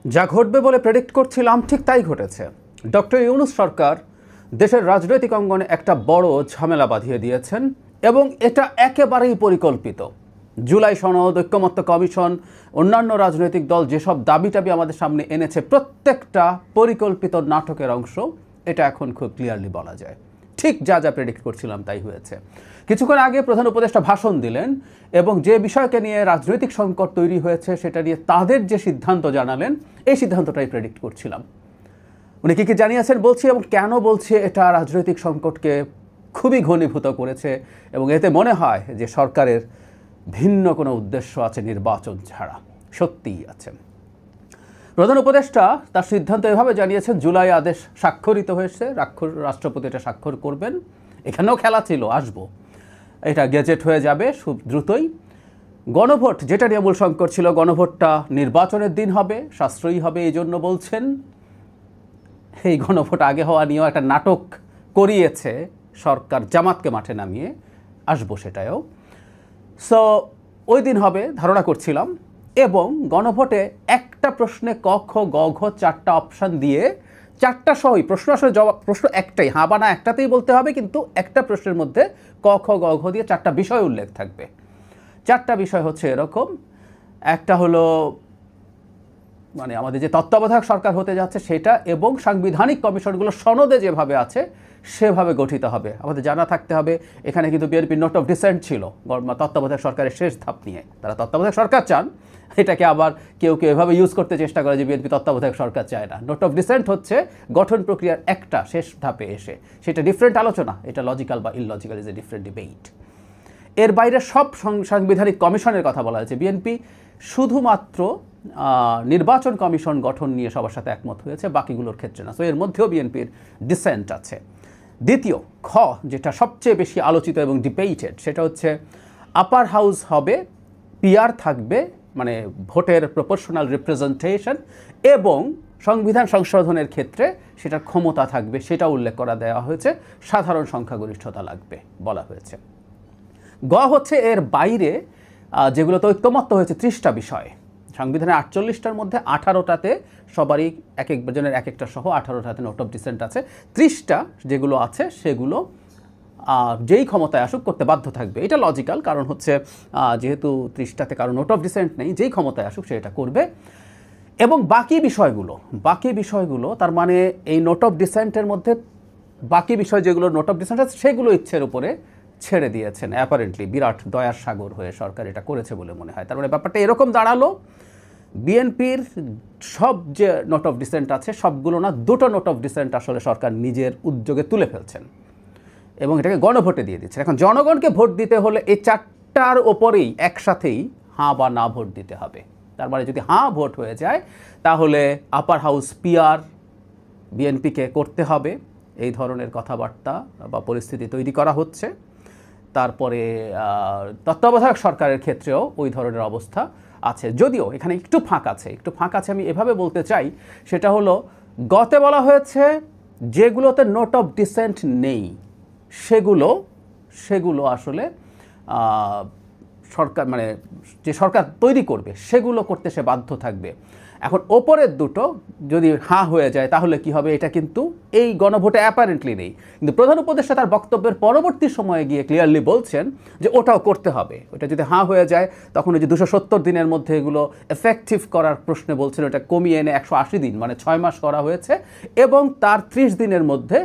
যা ঘটবে বলে প্রেডিক্ট করছিলাম ঠিক তাই ঘটেছে। ডক্টর ইউনূস সরকার দেশের রাজনৈতিক অঙ্গনে একটা বড় ঝামেলা বাঁধিয়ে দিয়েছেন এবং এটা একেবারেই পরিকল্পিত। জুলাই সনদ, ঐক্যমত্য কমিশন, অন্যান্য রাজনৈতিক দল যেসব দাবি টাবি আমাদের সামনে এনেছে প্রত্যেকটা পরিকল্পিত নাটকের অংশ। এটা এখন খুব ক্লিয়ারলি বলা যায়, ঠিক যা যা প্রেডিক্ট করছিলাম তাই হয়েছে। কিছুক্ষণ আগে প্রধান উপদেষ্টা ভাষণ দিলেন এবং যে বিষয়কে নিয়ে রাজনৈতিক সংকট তৈরি হয়েছে সেটা নিয়ে তাদের যে সিদ্ধান্ত জানালেন, এই সিদ্ধান্তটাই প্রেডিক্ট করছিলাম। উনি কী কী জানিয়েছেন বলছি এবং কেন বলছি এটা রাজনৈতিক সংকটকে খুবই ঘনীভূত করেছে এবং এতে মনে হয় যে সরকারের ভিন্ন কোনো উদ্দেশ্য আছে নির্বাচন ছাড়া। সত্যিই আছে। প্রধান উপদেষ্টা তার সিদ্ধান্ত এভাবে জানিয়েছেন, জুলাই আদেশ স্বাক্ষরিত হয়েছে, রাষ্ট্রপতি এটা স্বাক্ষর করবেন। এখানেও খেলা ছিল, আসবো, এটা গেজেট হয়ে যাবে খুব দ্রুতই। গণভোট, যেটা নিয়ে মূল সংকট ছিল, গণভোটটা নির্বাচনের দিন হবে, সাশ্রয়ী হবে, এই জন্য বলছেন। এই গণভোট আগে হওয়া নিয়েও একটা নাটক করিয়েছে সরকার জামাতকে মাঠে নামিয়ে, আসবো সেটাও। সো ওই দিন হবে ধারণা করছিলাম এবং গণভোটে একটা প্রশ্নে ক খ গ ঘ 4টা অপশান দিয়ে, 4টা সহই প্রশ্ন, আসলে জবাব প্রশ্ন একটাই, হ্যাঁ বা না একটাতেই বলতে হবে, কিন্তু একটা প্রশ্নের মধ্যে ক খ গ ঘ দিয়ে 4টা বিষয় উল্লেখ থাকবে। 4টা বিষয় হচ্ছে এরকম। একটা হলো মানে আমাদের যে তত্ত্বাবধায়ক সরকার হতে যাচ্ছে সেটা, এবং সাংবিধানিক কমিশনগুলো সনদে যেভাবে আছে সেভাবে গঠিত হবে। আমাদের জানা থাকতে হবে এখানে কিন্তু বিএনপির নোট অফ ডিসেন্ট ছিল তত্ত্বাবধায়ক সরকারের শেষ ধাপ নিয়ে। তারা তত্ত্বাবধায়ক সরকার চান, এটাকে আবার কেউ কেউ এভাবে ইউজ করতে চেষ্টা করে যে বিএনপি তত্ত্বাবধায়ক সরকার চায় না। নোট অফ ডিসেন্ট হচ্ছে গঠন প্রক্রিয়ার একটা শেষ ধাপে এসে, সেটা ডিফারেন্ট আলোচনা, এটা লজিক্যাল বা illogical is a different debate. এর বাইরে সব সাংবিধানিক কমিশনের কথা বলা হয়েছে। বিএনপি শুধুমাত্র নির্বাচন কমিশন গঠন নিয়ে সবার সাথে একমত হয়েছে, বাকিগুলোর ক্ষেত্রে না। তো এর মধ্যেও বিএনপির ডিসেন্ট আছে। দ্বিতীয় খ, যেটা সবচেয়ে বেশি আলোচিত এবং ডিবেটেড, সেটা হচ্ছে আপার হাউস হবে, পিআর থাকবে, মানে ভোটের প্রপোর্শনাল রিপ্রেজেন্টেশন, এবং সংবিধান সংশোধনের ক্ষেত্রে সেটার ক্ষমতা থাকবে, সেটা উল্লেখ করা দেওয়া হয়েছে। সাধারণ সংখ্যাগরিষ্ঠতা লাগবে বলা হয়েছে। গ হচ্ছে এর বাইরে যেগুলোতে ঐক্যমত্য হয়েছে 30টা বিষয়। সংবিধানের 48টার মধ্যে 18টাতে সবারই এক একজনের এক একটা সহ 18টাতে নোট অফ ডিসেন্ট আছে। 30টা যেগুলো আছে সেগুলো যেই ক্ষমতায় আসুক করতে বাধ্য থাকবে। এটা লজিক্যাল, কারণ হচ্ছে যেহেতু 30টাতে কারো নোট অফ ডিসেন্ট নেই, যেই ক্ষমতায় আসুক সে এটা করবে। এবং বাকি বিষয়গুলো তার মানে এই নোট অফ ডিসেন্টের মধ্যে বাকি বিষয় যেগুলো নোট অফ ডিসেন্ট আছে সেগুলো ইচ্ছের উপরে ছেড়ে দিয়েছেন। অ্যাপারেন্টলি বিরাট দয়ার সাগর হয়ে সরকার এটা করেছে বলে মনে হয়। তার মানে ব্যাপারটা এরকম দাঁড়ালো, বিএনপির সব যে নোট অফ ডিসেন্ট আছে সবগুলো না, 2টো নোট অফ ডিসেন্ট আসলে সরকার নিজের উদ্যোগে তুলে ফেলছেন এবং এটাকে গণভোটে দিয়ে দিচ্ছেন। এখন জনগণকে ভোট দিতে হলে এই 4টার ওপরেই একসাথেই হাঁ বা না ভোট দিতে হবে। তার মানে যদি হাঁ ভোট হয়ে যায় তাহলে আপার হাউস পিআর বিএনপিকে করতে হবে, এই ধরনের কথাবার্তা বা পরিস্থিতি তৈরি করা হচ্ছে। তারপরে তত্ত্বাবধায়ক সরকারের ক্ষেত্রেও ওই ধরনের অবস্থা আছে, যদিও এখানে একটু ফাঁক আছে। আমি এভাবে বলতে চাই, সেটা হলো গতে বলা হয়েছে যেগুলোতে নোট অফ ডিসেন্ট নেই সেগুলো আসলে সরকার মানে যে সরকার তৈরি করবে সেগুলো করতে সে বাধ্য থাকবে। এখন ওপরের দুটো যদি হাঁ হয়ে যায় তাহলে কি হবে, এটা কিন্তু এই গণভোটে অ্যাপারেন্টলি নেই। কিন্তু প্রধান উপদেষ্টা তার বক্তব্যের পরবর্তী সময়ে গিয়ে ক্লিয়ারলি বলছেন যে ওটাও করতে হবে। ওটা যদি হাঁ হয়ে যায় তখন ওই যে 270 দিনের মধ্যে এগুলো এফেক্টিভ করার প্রশ্নে বলছেন ওটা কমিয়ে এনে 180 দিন মানে 6 মাস করা হয়েছে, এবং তার 30 দিনের মধ্যে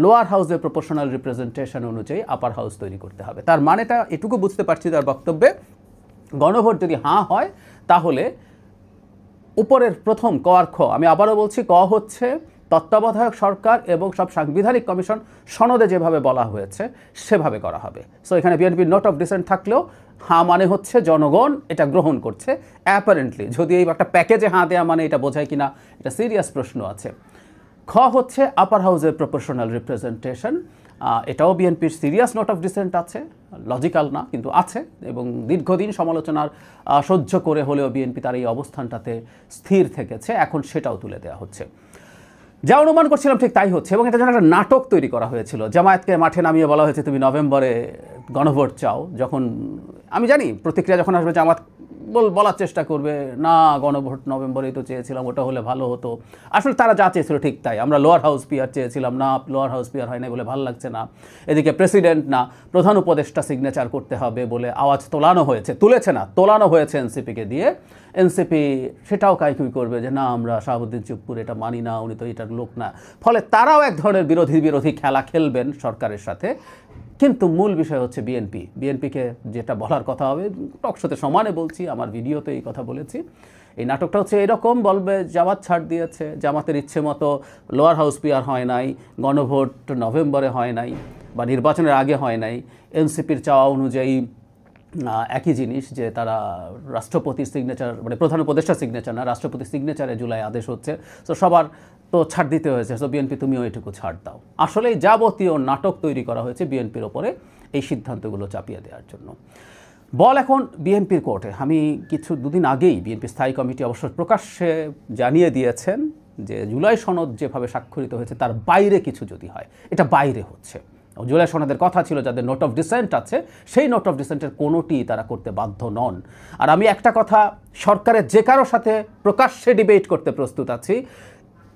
লোয়ার হাউসের প্রপোর্শনাল রিপ্রেজেন্টেশন অনুযায়ী আপার হাউস তৈরি করতে হবে। তার মানেটা এটুকু বুঝতে পারছি তার বক্তব্যে, গণভোট যদি হাঁ হয় তাহলে উপরের প্রথম ক আর খ, আমি আবারও বলছি, ক হচ্ছে তত্ত্বাবধায়ক সরকার এবং সব সাংবিধানিক কমিশন সনদে যেভাবে বলা হয়েছে সেভাবে করা হবে। সো এখানে বিএনপির নোট অফ ডিসেন্ট থাকলেও হাঁ মানে হচ্ছে জনগণ এটা গ্রহণ করছে অ্যাপারেন্টলি। যদি এই একটা প্যাকেজে হাঁ দেওয়া মানে এটা বোঝায় কিনা এটা সিরিয়াস প্রশ্ন আছে। খ হচ্ছে আপার হাউসের প্রপোর্শনাল রিপ্রেজেন্টেশন, এটাও বিএনপির সিরিয়াস নোট অফ ডিসেন্ট আছে, লজিক্যাল না কিন্তু আছে, এবং দীর্ঘদিন সমালোচনার সহ্য করে হলেও বিএনপি তার এই অবস্থানটাতে স্থির থেকেছে, এখন সেটাও তুলে দেওয়া হচ্ছে। যা অনুমান করছিলাম ঠিক তাই হচ্ছে, এবং এটা যেন একটা নাটক তৈরি করা হয়েছিল। জামায়াতকে মাঠে নামিয়ে বলা হয়েছে তুমি নভেম্বরে গণভোট চাও, যখন আমি জানি প্রতিক্রিয়া যখন আসবে জামাত বলার চেষ্টা করবে না গণভোট নভেম্বরেই তো চেয়েছিলাম, ওটা হলে ভালো হতো। আসলে তারা যা চেয়েছিল ঠিক তাই, আমরা লোয়ার হাউস পিআর চেয়েছিলাম, না লোয়ার হাউস পিআর হয় না বলে ভালো লাগছে না, এদিকে প্রেসিডেন্ট না প্রধান উপদেষ্টা সিগনেচার করতে হবে বলে আওয়াজ তোলানো হয়েছে এনসিপিকে দিয়ে। এনসিপি সেটাও কাইকুই করবে যে না আমরা শাহাবুদ্দিন চুপ্পুর এটা মানি না, উনি তো এটার লোক না। ফলে তারাও এক ধরনের বিরোধী খেলা খেলবেন সরকারের সাথে। কিন্তু মূল বিষয় হচ্ছে বিএনপিকে যেটা বলার কথা হবে, টকশোতে সমানে বলছি, আমার ভিডিওতে এই কথা বলেছি, এই নাটকটা হচ্ছে এরকম, বলবে জামাত ছাড় দিয়েছে, জামাতের ইচ্ছে মতো লোয়ার হাউস পিআর হয় নাই, গণভোট নভেম্বরে হয় নাই বা নির্বাচনের আগে হয় নাই, এনসিপির চাওয়া অনুযায়ী একই জিনিস যে তারা রাষ্ট্রপতির সিগনেচার মানে প্রধান উপদেষ্টা সিগনেচার না রাষ্ট্রপতির সিগনেচারে জুলাই আদেশ হচ্ছে, তো সবার তো ছাড় দিতে হয়েছে, তো বিএনপি তুমিও এটুকু ছাড় দাও। আসলে যাবতীয় নাটক তৈরি করা হয়েছে বিএনপির ওপরে এই সিদ্ধান্তগুলো চাপিয়ে দেওয়ার জন্য। বল এখন বিএনপির কোর্টে। আমি দুদিন আগেই বিএনপি স্থায়ী কমিটি অবশ্য প্রকাশ্যে জানিয়ে দিয়েছেন যে জুলাই সনদ যেভাবে স্বাক্ষরিত হয়েছে তার বাইরে কিছু যদি হয়, এটা বাইরে হচ্ছে। জুলাই সনদের কথা ছিল যাদের নোট অফ ডিসেন্ট আছে সেই নোট অফ ডিসেন্টের কোনোটি তারা করতে বাধ্য নন। আর আমি একটা কথা সরকারের যে কারোর সাথে প্রকাশ্যে ডিবেট করতে প্রস্তুত আছি,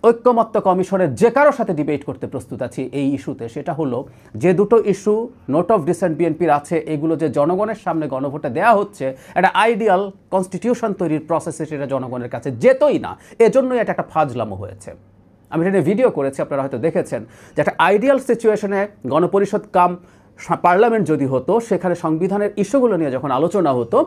ঐক্যমত্য কমিশনের যে কারোর সাথে ডিবেট করতে প্রস্তুত আছি এই ইস্যুতে, সেটা হলো যে দুটো ইস্যু নোট অফ ডিসেন্ট বিএনপির আছে এগুলো যে জনগণের সামনে গণভোটে দেওয়া হচ্ছে, একটা আইডিয়াল কনস্টিটিউশন তৈরির প্রসেসে সেটা জনগণের কাছে যেতই না, এজন্যই এটা একটা ফাজলামো হয়েছে। আমি এটা নিয়ে ভিডিও করেছি, আপনারা হয়তো দেখেছেন যে একটা আইডিয়াল সিচুয়েশনে গণপরিষদ কাম পার্লামেন্ট যদি হতো, সেখানে সংবিধানের ইস্যুগুলো নিয়ে যখন আলোচনা হতো,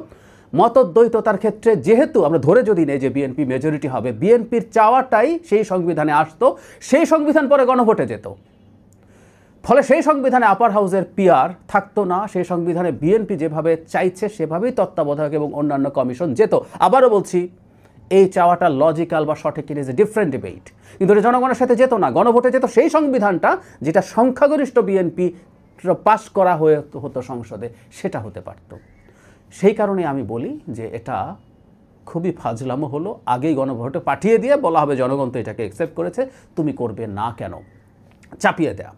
মতদ্বৈততার ক্ষেত্রে যেহেতু আমরা ধরে যদি নেই যে বিএনপি মেজরিটি হবে, বিএনপির চাওয়াটাই সেই সংবিধানে আসতো, সেই সংবিধান পরে গণভোটে যেত। ফলে সেই সংবিধানে আপার হাউসের পিআর থাকতো না, সেই সংবিধানে বিএনপি যেভাবে চাইছে সেভাবেই তত্ত্বাবধায়ক এবং অন্যান্য কমিশন যেত। আবারও বলছি, এই চাওয়াটা লজিক্যাল বা সঠিক কিনা ইজ এ ডিফারেন্ট ডিবেট, কিন্তু এটা জনগণের সাথে যেত না, গণভোটে যেত সেই সংবিধানটা যেটা সংখ্যাগরিষ্ঠ বিএনপি পাস করা হতো সংসদে, সেটা হতে পারত। সেই কারণে আমি বলি যে এটা খুবই ফাজলামো হলো, আগেই গণভোটে পাঠিয়ে দিয়ে বলা হবে জনগণ তো এটাকে অ্যাকসেপ্ট করেছে, তুমি করবে না কেন, চাপিয়ে দেয়া।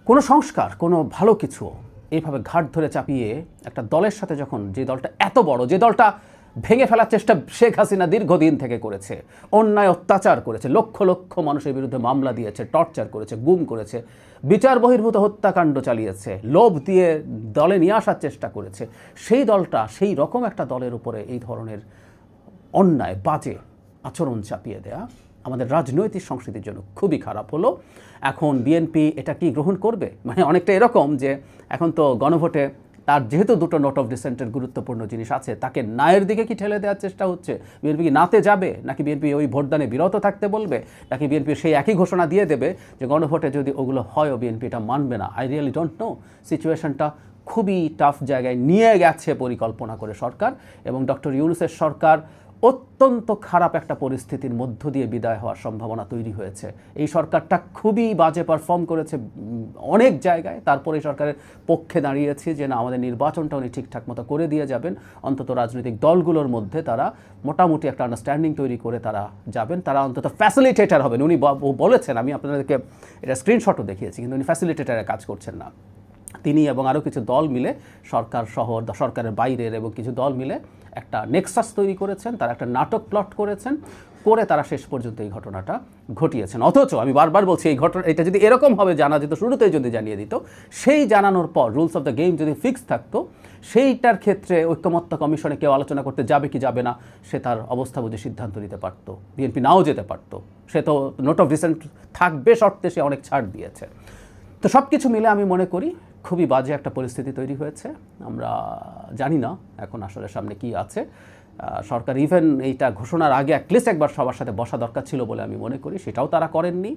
কোনো সংস্কার, কোনো ভালো কিছু এইভাবে ঘাট ধরে চাপিয়ে একটা দলের সাথে যখন, যে দলটা এত বড়, যে দলটা ভেঙে ফেলার চেষ্টা শেখ হাসিনা দীর্ঘদিন থেকে করেছে, অন্যায় অত্যাচার করেছে, লক্ষ লক্ষ মানুষের বিরুদ্ধে মামলা দিয়েছে, টর্চার করেছে, গুম করেছে, বিচার বহির্ভূত হত্যাকাণ্ড চালিয়েছে, লোভ দিয়ে দলে নিয়ে আসার চেষ্টা করেছে, সেই দলটা, সেই রকম একটা দলের উপরে এই ধরনের অন্যায় বাজে আচরণ চাপিয়ে দেয়া আমাদের রাজনৈতিক সংস্কৃতির জন্য খুবই খারাপ হলো। এখন বিএনপি এটা কি গ্রহণ করবে? মানে অনেকটা এরকম যে এখন তো গণভোটে তার যেহেতু দুটো নোট অফ ডিসেন্টের গুরুত্বপূর্ণ জিনিস আছে, তাকে নায়ের দিকে কি ঠেলে দেওয়ার চেষ্টা হচ্ছে? বিএনপি কি নাতে যাবে, নাকি বিএনপি ওই ভোটদানে বিরত থাকতে বলবে, নাকি বিএনপি সেই একই ঘোষণা দিয়ে দেবে যে গণভোটে যদি ওগুলো হয়ও বিএনপি এটা মানবে না? I really don't know. সিচুয়েশনটা খুবই টাফ জায়গায় নিয়ে গেছে পরিকল্পনা করে সরকার, এবং ডক্টর ইউনূসের সরকার অত্যন্ত খারাপ একটা পরিস্থিতির মধ্য দিয়ে বিদায় হওয়ার সম্ভাবনা তৈরি হয়েছে। এই সরকারটা খুবই বাজে পারফর্ম করেছে অনেক জায়গায়, তারপরে এই সরকারের পক্ষে দাঁড়িয়েছে যে না আমাদের নির্বাচনটা উনি ঠিকঠাক মতো করে দিয়ে যাবেন, অন্তত রাজনৈতিক দলগুলোর মধ্যে তারা মোটামুটি একটা আন্ডারস্ট্যান্ডিং তৈরি করে তারা যাবেন, তারা অন্তত ফ্যাসিলিটেটার হবেন। উনি বলেছেন, আমি আপনাদেরকে এটা স্ক্রিনশটও দেখিয়েছি, কিন্তু উনি ফ্যাসিলিটেটারে কাজ করছেন না। তিনি এবং আরও কিছু দল মিলে, সরকার সহ সরকারের বাইরের এবং কিছু দল মিলে একটা নেক্সাস তৈরি করেছেন, তারা একটা নাটক প্লট করেছেন, করে তারা শেষ পর্যন্ত এই ঘটনাটা ঘটিয়েছেন। অথচ আমি বারবার বলছি, এই ঘটনা এটা যদি এরকম হবে জানা যেত, শুরুতেই যদি জানিয়ে দিত, সেই জানানোর পর রুলস অফ দ্য গেম যদি ফিক্স থাকতো, সেইটার ক্ষেত্রে ঐক্যমত্য কমিশনে কেউ আলোচনা করতে যাবে কি যাবে না সে তার অবস্থা বুঝে সিদ্ধান্ত নিতে পারতো, বিএনপি নাও যেতে পারতো। সে তো নোট অফ ডিসেন্ট থাকবে শর্তে সে অনেক ছাড় দিয়েছে। তো সব কিছু মিলে আমি মনে করি খুবই বাজে একটা পরিস্থিতি তৈরি হয়েছে। আমরা জানি না এখন আসলে সামনে কি আছে। সরকার ইভেন এইটা ঘোষণার আগে অ্যাটলিস্ট একবার সবার সাথে বসা দরকার ছিল বলে আমি মনে করি, সেটাও তারা করেননি।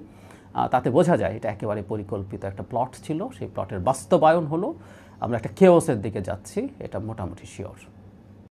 তাতে বোঝা যায় এটা একেবারে পরিকল্পিত একটা প্লট ছিল, সেই প্লটের বাস্তবায়ন হলো। আমরা একটা কেওসের দিকে যাচ্ছি, এটা মোটামুটি শিওর।